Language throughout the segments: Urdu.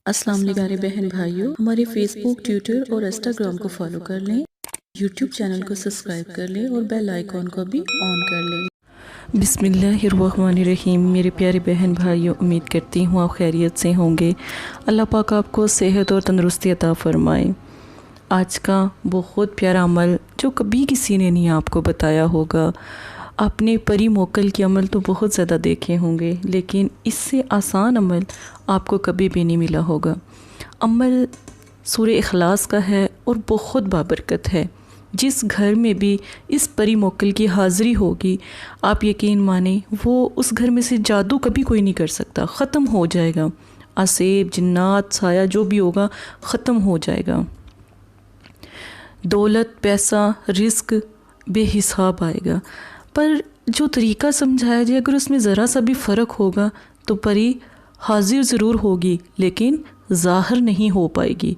السلام علیکم پیارے بہن بھائیوں، ہمارے فیس بک، ٹویٹر اور انسٹاگرام کو فالو کر لیں، یوٹیوب چینل کو سبسکرائب کر لیں اور بیل آئیکن کو بھی آن کر لیں۔ بسم اللہ الرحمن الرحیم۔ میرے پیارے بہن بھائیوں، امید کرتی ہوں آپ خیریت سے ہوں گے۔ اللہ پاک آپ کو صحت اور تندرستی عطا فرمائے۔ آج کا بہت پیارا عمل جو کبھی کسی نے نہیں آپ کو بتایا ہوگا، آپ نے پری موکل کے عمل تو بہت زیادہ دیکھے ہوں گے، لیکن اس سے آسان عمل آپ کو کبھی بھی نہیں ملا ہوگا۔ عمل سورہ اخلاص کا ہے اور بہت بابرکت ہے۔ جس گھر میں بھی اس پری موکل کی حاضری ہوگی، آپ یقین مانیں وہ اس گھر میں سے جادو کبھی کوئی نہیں کر سکتا، ختم ہو جائے گا۔ عصیب، جنات، سایہ جو بھی ہوگا ختم ہو جائے گا۔ دولت، پیسہ، رزق بے حساب آئے گا۔ پر جو طریقہ سمجھایا جائے، اگر اس میں ذرا سا بھی فرق ہوگا تو پری حاضر ضرور ہوگی لیکن ظاہر نہیں ہو پائے گی۔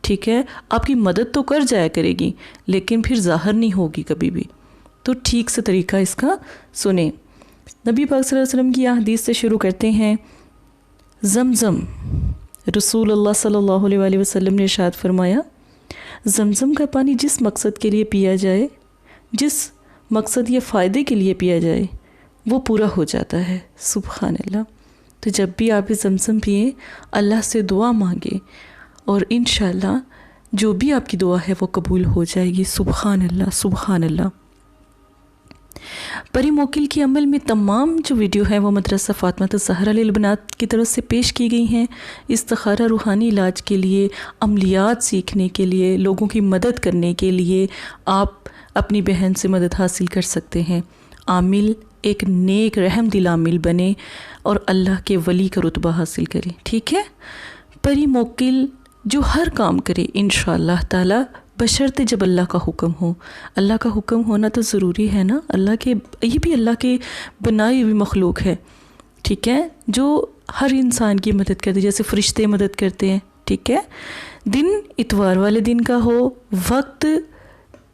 ٹھیک ہے، آپ کی مدد تو کر جایا کرے گی لیکن پھر ظاہر نہیں ہوگی کبھی بھی۔ تو ٹھیک سے طریقہ اس کا سنیں۔ نبی پاک صلی اللہ علیہ وسلم کی حدیث سے شروع کرتے ہیں۔ زمزم، رسول اللہ صلی اللہ علیہ وآلہ وسلم نے ارشاد فرمایا، زمزم کا پانی جس مقصد کے لیے پیا جائے، جس مقصد یا فائدے کے لیے پیا جائے، وہ پورا ہو جاتا ہے۔ سبحان اللہ۔ تو جب بھی آپ زمزم پئیں، اللہ سے دعا مانگیں اور انشاءاللہ جو بھی آپ کی دعا ہے وہ قبول ہو جائے گی۔ سبحان اللہ، سبحان اللہ۔ پری موکل کے عمل میں تمام جو ویڈیو ہیں وہ مدرسہ فاطمہ الزہرا للبنات کی طرف سے پیش کی گئی ہیں۔ استخارہ روحانی علاج کے لیے، عملیات سیکھنے کے لیے، لوگوں کی مدد کرنے کے لیے آپ اپنی بہن سے مدد حاصل کر سکتے ہیں۔ عامل ایک نیک رحم دل عامل بنے اور اللہ کے ولی کا رتبہ حاصل کرے۔ ٹھیک ہے، پری موکل جو ہر کام کرے انشاءاللہ تعالی، بشرطے جب اللہ کا حکم ہو۔ اللہ کا حکم ہونا تو ضروری ہے نا، یہ بھی اللہ کے بنائی ہوئی مخلوق ہے۔ ٹھیک ہے، جو ہر انسان کی مدد کرتے، جیسے فرشتے مدد کرتے ہیں۔ ٹھیک ہے، دن اتوار والے دن کا ہو، وقت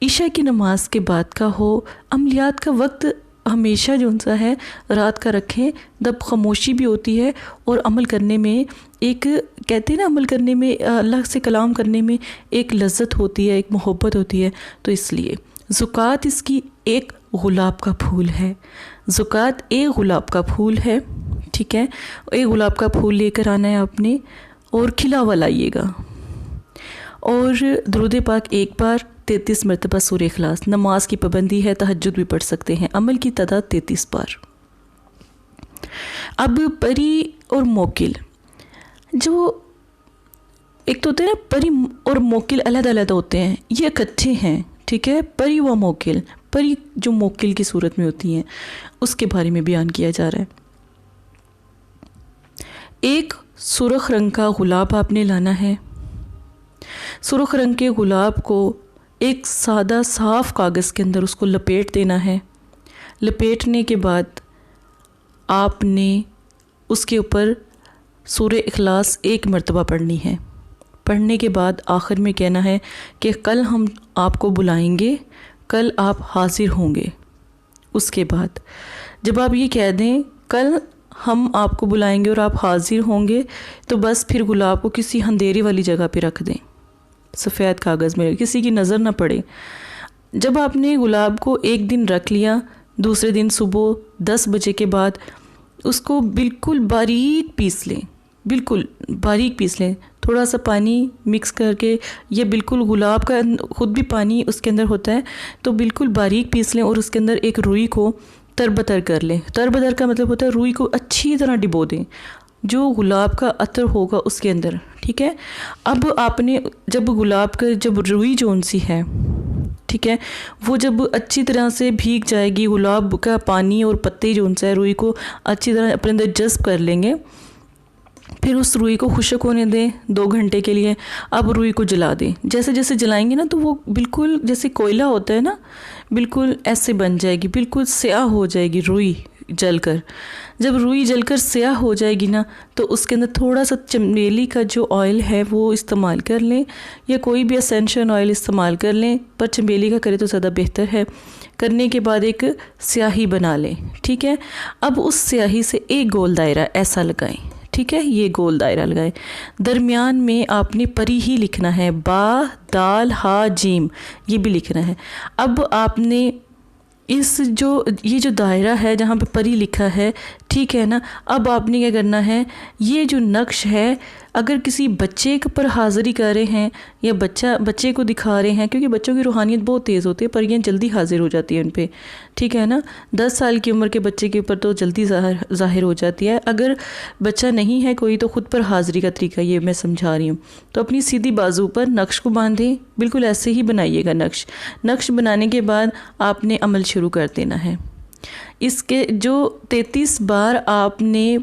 عشاء کی نماز کے بعد کا ہو، عملیات کا وقت ہمیشہ جو سا ہے رات کا رکھیں، جب خاموشی بھی ہوتی ہے اور عمل کرنے میں ایک کہتے ہیں نا، عمل کرنے میں، اللہ سے کلام کرنے میں ایک لذت ہوتی ہے، ایک محبت ہوتی ہے۔ تو اس لیے زکوٰۃ اس کی ایک گلاب کا پھول ہے۔ زکوٰۃ ایک گلاب کا پھول ہے۔ ٹھیک ہے، ایک گلاب کا پھول لے کر آنا ہے آپ نے اور کھلا ہوا لائیے گا، اور درود پاک ایک بار 33 مرتبہ سورہ اخلاص۔ نماز کی پابندی ہے، تہجد بھی پڑھ سکتے ہیں۔ عمل کی تعداد 33 بار۔ اب پری اور موکل، جو ایک تو ہوتے ہیں نا، پری اور موکل علیحدہ علیحدہ ہوتے ہیں، یہ اکٹھے ہیں۔ ٹھیک ہے، پری و موکل، پری جو موکل کی صورت میں ہوتی ہیں اس کے بارے میں بیان کیا جا رہا ہے۔ ایک سرخ رنگ کا گلاب آپ نے لانا ہے۔ سرخ رنگ کے گلاب کو ایک سادہ صاف کاغذ کے اندر اس کو لپیٹ دینا ہے۔ لپیٹنے کے بعد آپ نے اس کے اوپر سورہ اخلاص ایک مرتبہ پڑھنی ہے۔ پڑھنے کے بعد آخر میں کہنا ہے کہ کل ہم آپ کو بلائیں گے، کل آپ حاضر ہوں گے۔ اس کے بعد جب آپ یہ کہہ دیں کل ہم آپ کو بلائیں گے اور آپ حاضر ہوں گے، تو بس پھر گلاب کو کسی اندھیرے والی جگہ پہ رکھ دیں، سفید کاغذ میں، کسی کی نظر نہ پڑے۔ جب آپ نے گلاب کو ایک دن رکھ لیا، دوسرے دن صبح 10 بجے کے بعد اس کو بالکل باریک پیس لیں، بالکل باریک پیس لیں، تھوڑا سا پانی مکس کر کے، یہ بالکل گلاب کا خود بھی پانی اس کے اندر ہوتا ہے، تو بالکل باریک پیس لیں اور اس کے اندر ایک روئی کو تربتر کر لیں۔ تربتر کا مطلب ہوتا ہے روئی کو اچھی طرح ڈبو دیں، جو گلاب کا عطر ہوگا اس کے اندر۔ ٹھیک ہے، اب آپ نے جب گلاب کا جب روئی جون سی ہے، ٹھیک ہے، وہ جب اچھی طرح سے بھیگ جائے گی، گلاب کا پانی اور پتے جون سا ہے روئی کو اچھی طرح اپنے اندر جذب کر لیں گے، پھر اس روئی کو خشک ہونے دیں 2 گھنٹے کے لیے۔ اب روئی کو جلا دیں، جیسے جیسے جلائیں گے نا تو وہ بالکل جیسے کوئلہ ہوتا ہے نا، بالکل ایسے بن جائے گی، بالکل سیاہ ہو جائے گی روئی جل کر۔ جب روئی جل کر سیاہ ہو جائے گی نا، تو اس کے اندر تھوڑا سا چمیلی کا جو آئل ہے وہ استعمال کر لیں، یا کوئی بھی اسینشل آئل استعمال کر لیں، پر چمیلی کا کرے تو زیادہ بہتر ہے۔ کرنے کے بعد ایک سیاہی بنا لیں۔ ٹھیک ہے، اب اس سیاہی سے ایک گول دائرہ ایسا لگائیں۔ ٹھیک ہے، یہ گول دائرہ لگائیں. درمیان میں آپ نے پری ہی لکھنا ہے، با دال ہا جیم، یہ بھی لکھنا ہے. اب آپ نے یہ جو دائرہ ہے جہاں پہ پری لکھا ہے، ٹھیک ہے نا، اب آپ نے کیا کرنا ہے، یہ جو نقش ہے اگر کسی بچے پر حاضری کر رہے ہیں یا بچے کو دکھا رہے ہیں، کیونکہ بچوں کی روحانیت بہت تیز ہوتی ہے، پریاں جلدی حاضر ہو جاتی ہیں ان پہ، ٹھیک ہے نا. 10 سال کی عمر کے بچے کے اوپر تو جلدی ظاہر ہو جاتی ہے. اگر بچہ نہیں ہے کوئی تو خود پر حاضری کا طریقہ یہ میں سمجھا رہی ہوں. تو اپنی سیدھی بازو پر نقش کو باندھیں، بالکل ایسے ہی بنائیے گا نقش بنانے کے بعد آپ نے عمل شروع کر دینا ہے. اس کے جو 33 بار آپ نے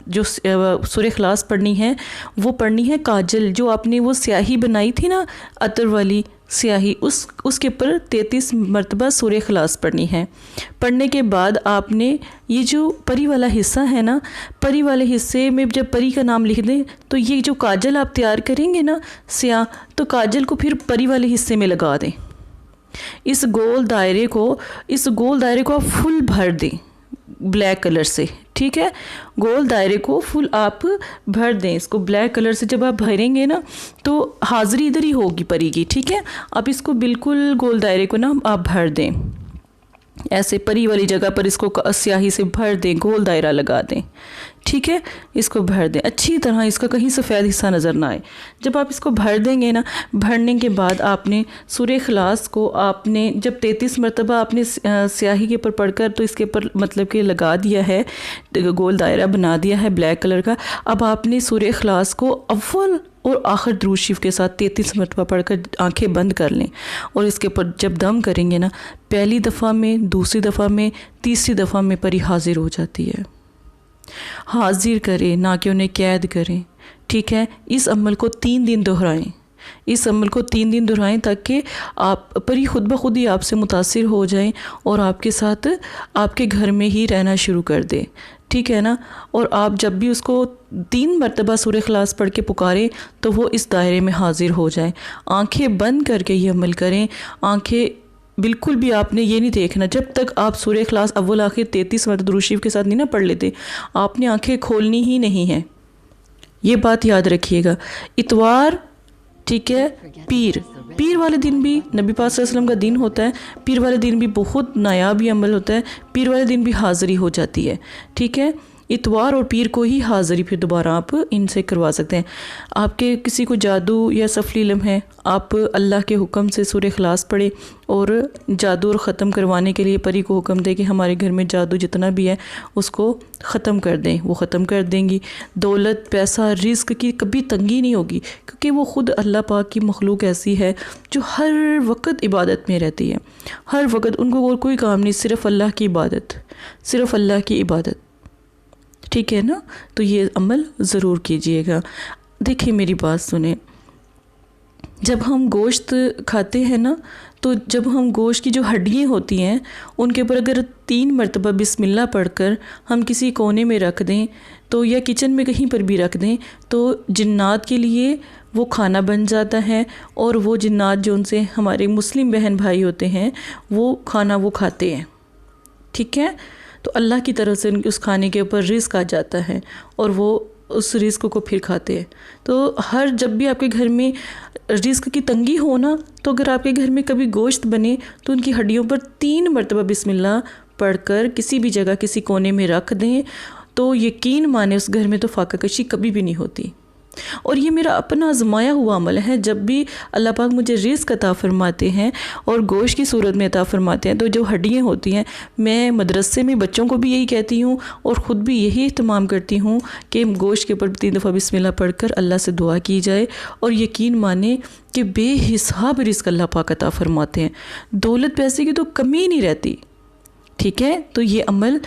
جو سورہ اخلاص پڑھنی ہے وہ پڑھنی ہے کاجل، جو آپ نے وہ سیاہی بنائی تھی نا عطر والی سیاہی، اس کے اوپر 33 مرتبہ سورہ اخلاص پڑھنی ہے. پڑھنے کے بعد آپ نے یہ جو پری والا حصہ ہے نا، پری والے حصے میں جب پری کا نام لکھ دیں تو یہ جو کاجل آپ تیار کریں گے نا سیاہ، تو کاجل کو پھر پری والے حصے میں لگا دیں. اس گول دائرے کو آپ فل بھر دیں بلیک کلر سے، ٹھیک ہے، گول دائرے کو فل آپ بھر دیں. اس کو بلیک کلر سے جب آپ بھریں گے نا تو حاضری ادھر ہی ہوگی پری کی، ٹھیک ہے. آپ اس کو بالکل گول دائرے کو نا آپ بھر دیں، ایسے پری والی جگہ پر اس کو سیاہی سے بھر دیں، گول دائرہ لگا دیں، ٹھیک ہے. اس کو بھر دیں اچھی طرح، اس کا کہیں سفید حصہ نظر نہ آئے. جب آپ اس کو بھر دیں گے نا، بھرنے کے بعد آپ نے سورہ اخلاص کو آپ نے جب 33 مرتبہ آپ نے سیاہی کے اوپر پڑھ کر تو اس کے اوپر مطلب کہ لگا دیا ہے، گول دائرہ بنا دیا ہے بلیک کلر کا. اب آپ نے سورہ اخلاص کو اول اور آخر درود شریف کے ساتھ 33 مرتبہ پڑھ کر آنکھیں بند کر لیں، اور اس کے اوپر جب دم کریں گے نا، پہلی دفعہ میں، دوسری دفعہ میں، تیسری دفعہ میں پری حاضر ہو جاتی ہے. حاضر کریں، نہ کہ انہیں قید کریں، ٹھیک ہے. اس عمل کو 3 دن دہرائیں، تاکہ آپ پری خود بخود ہی آپ سے متاثر ہو جائیں اور آپ کے ساتھ آپ کے گھر میں ہی رہنا شروع کر دیں، ٹھیک ہے نا. اور آپ جب بھی اس کو 3 مرتبہ سورہ اخلاص پڑھ کے پکاریں تو وہ اس دائرے میں حاضر ہو جائیں. آنکھیں بند کر کے یہ عمل کریں. آنکھیں بالکل بھی آپ نے یہ نہیں دیکھنا، جب تک آپ سورہ اخلاص اول آخر 33 مرتبہ درود شریف کے ساتھ نہیں نہ پڑھ لیتے، آپ نے آنکھیں کھولنی ہی نہیں ہیں. یہ بات یاد رکھیے گا. اتوار، ٹھیک ہے، پیر والے دن بھی نبی پاک صلی اللہ علیہ وسلم کا دن ہوتا ہے. پیر والے دن بھی بہت نایاب یہ عمل ہوتا ہے. پیر والے دن بھی حاضری ہو جاتی ہے، ٹھیک ہے. اتوار اور پیر کو ہی حاضری پھر دوبارہ آپ ان سے کروا سکتے ہیں. آپ کے کسی کو جادو یا سفلی علم ہے، آپ اللہ کے حکم سے سورہ اخلاص پڑھیں اور جادو اور ختم کروانے کے لیے پری کو حکم دیں کہ ہمارے گھر میں جادو جتنا بھی ہے اس کو ختم کر دیں. وہ ختم کر دیں گی. دولت، پیسہ، رزق کی کبھی تنگی نہیں ہوگی، کیونکہ وہ خود اللہ پاک کی مخلوق ایسی ہے جو ہر وقت عبادت میں رہتی ہے. ہر وقت ان کو اور کوئی کام نہیں، صرف اللہ کی عبادت، صرف اللہ کی عبادت، ٹھیک ہے نا. تو یہ عمل ضرور کیجئے گا. دیکھیں میری بات سنیں، جب ہم گوشت کھاتے ہیں نا، تو جب ہم گوشت کی جو ہڈیاں ہوتی ہیں ان کے اوپر اگر 3 مرتبہ بسم اللہ پڑھ کر ہم کسی کونے میں رکھ دیں تو یا کچن میں کہیں پر بھی رکھ دیں تو جنات کے لیے وہ کھانا بن جاتا ہے، اور وہ جنات جو ان سے ہمارے مسلم بہن بھائی ہوتے ہیں وہ کھانا وہ کھاتے ہیں، ٹھیک ہے. تو اللہ کی طرف سے اس کھانے کے اوپر رزق آ جاتا ہے اور وہ اس رزق کو پھر کھاتے ہیں. تو جب بھی آپ کے گھر میں رزق کی تنگی ہو نا، تو اگر آپ کے گھر میں کبھی گوشت بنے تو ان کی ہڈیوں پر 3 مرتبہ بسم اللہ پڑھ کر کسی بھی جگہ کسی کونے میں رکھ دیں تو یقین مانے اس گھر میں تو فاقہ کشی کبھی بھی نہیں ہوتی. اور یہ میرا اپنا آزمایا ہوا عمل ہے. جب بھی اللہ پاک مجھے رزق عطا فرماتے ہیں اور گوشت کی صورت میں عطا فرماتے ہیں، تو جو ہڈیاں ہوتی ہیں، میں مدرسے میں بچوں کو بھی یہی کہتی ہوں اور خود بھی یہی اہتمام کرتی ہوں کہ گوشت کے اوپر 3 دفعہ بسم اللہ پڑھ کر اللہ سے دعا کی جائے، اور یقین مانے کہ بے حساب رزق اللہ پاک عطا فرماتے ہیں. دولت پیسے کی تو کمی نہیں رہتی، ٹھیک ہے. تو یہ عمل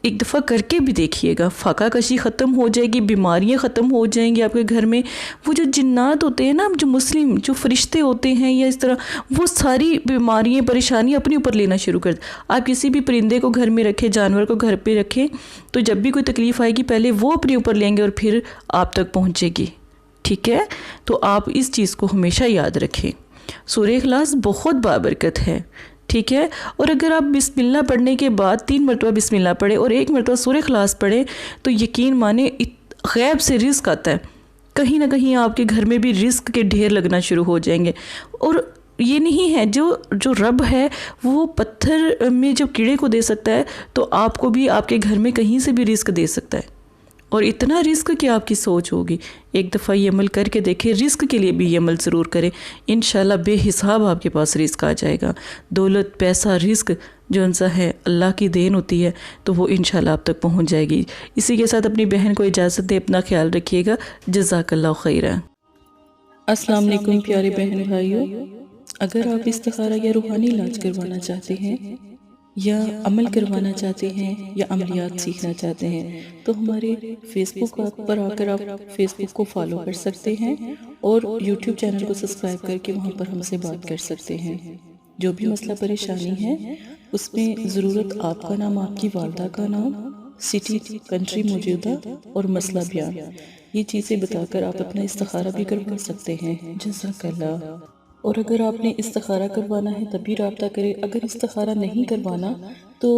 ایک دفعہ کر کے بھی دیکھیے گا. فاقہ کشی ختم ہو جائے گی، بیماریاں ختم ہو جائیں گی آپ کے گھر میں. وہ جو جنات ہوتے ہیں نا، جو مسلم جو فرشتے ہوتے ہیں یا اس طرح، وہ ساری بیماریاں پریشانیاں اپنے اوپر لینا شروع کر دیں. آپ کسی بھی پرندے کو گھر میں رکھیں، جانور کو گھر پہ رکھیں، تو جب بھی کوئی تکلیف آئے گی پہلے وہ اپنے اوپر لیں گے اور پھر آپ تک پہنچے گی، ٹھیک ہے. تو آپ اس چیز کو ہمیشہ یاد رکھیں. سورہ اخلاص بہت بابرکت ہے، ٹھیک ہے. اور اگر آپ بسم اللہ پڑھنے کے بعد 3 مرتبہ بسم اللہ پڑھیں اور 1 مرتبہ سورہ اخلاص پڑھیں تو یقین مانیں غیب سے رزق آتا ہے. کہیں نہ کہیں آپ کے گھر میں بھی رزق کے ڈھیر لگنا شروع ہو جائیں گے. اور یہ نہیں ہے جو رب ہے وہ پتھر میں جب کیڑے کو دے سکتا ہے تو آپ کو بھی آپ کے گھر میں کہیں سے بھی رزق دے سکتا ہے. اور اتنا رزق کہ آپ کی سوچ ہوگی. ایک دفعہ یہ عمل کر کے دیکھیں. رزق کے لیے بھی یہ عمل ضرور کریں. انشاءاللہ بے حساب آپ کے پاس رزق آ جائے گا. دولت، پیسہ، رزق جو انسا ہے اللہ کی دین ہوتی ہے تو وہ انشاءاللہ آپ تک پہنچ جائے گی. اسی کے ساتھ اپنی بہن کو اجازت دے. اپنا خیال رکھیے گا. جزاک اللہ خیرہ. السلام علیکم پیارے بہن بھائیوں. اگر آپ استخارہ یا روحانی علاج کروانا چاہتے ہیں یا عمل کروانا چاہتے ہیں یا عملیات سیکھنا چاہتے ہیں تو ہمارے فیس بک پر آ کر آپ فیس بک کو فالو کر سکتے ہیں اور یوٹیوب چینل کو سبسکرائب کر کے وہاں پر ہم سے بات کر سکتے ہیں. جو بھی مسئلہ پریشانی ہے اس میں ضرورت آپ کا نام، آپ کی والدہ کا نام، سٹی، کنٹری موجودہ اور مسئلہ بیان، یہ چیزیں بتا کر آپ اپنا استخارہ بھی کروا سکتے ہیں. جزاک اللہ. اور اگر آپ نے استخارہ کروانا ہے تب بھی رابطہ کریں. اگر استخارہ نہیں کروانا تو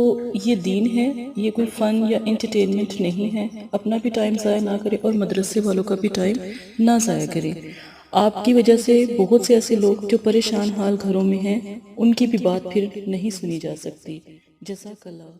یہ دین ہے، یہ کوئی فن یا انٹرٹینمنٹ نہیں ہے. اپنا بھی ٹائم ضائع نہ کریں اور مدرسے والوں کا بھی ٹائم نہ ضائع کریں. آپ کی وجہ سے بہت سے ایسے لوگ جو پریشان حال گھروں میں ہیں ان کی بھی بات پھر نہیں سنی جا سکتی. جزاک اللہ.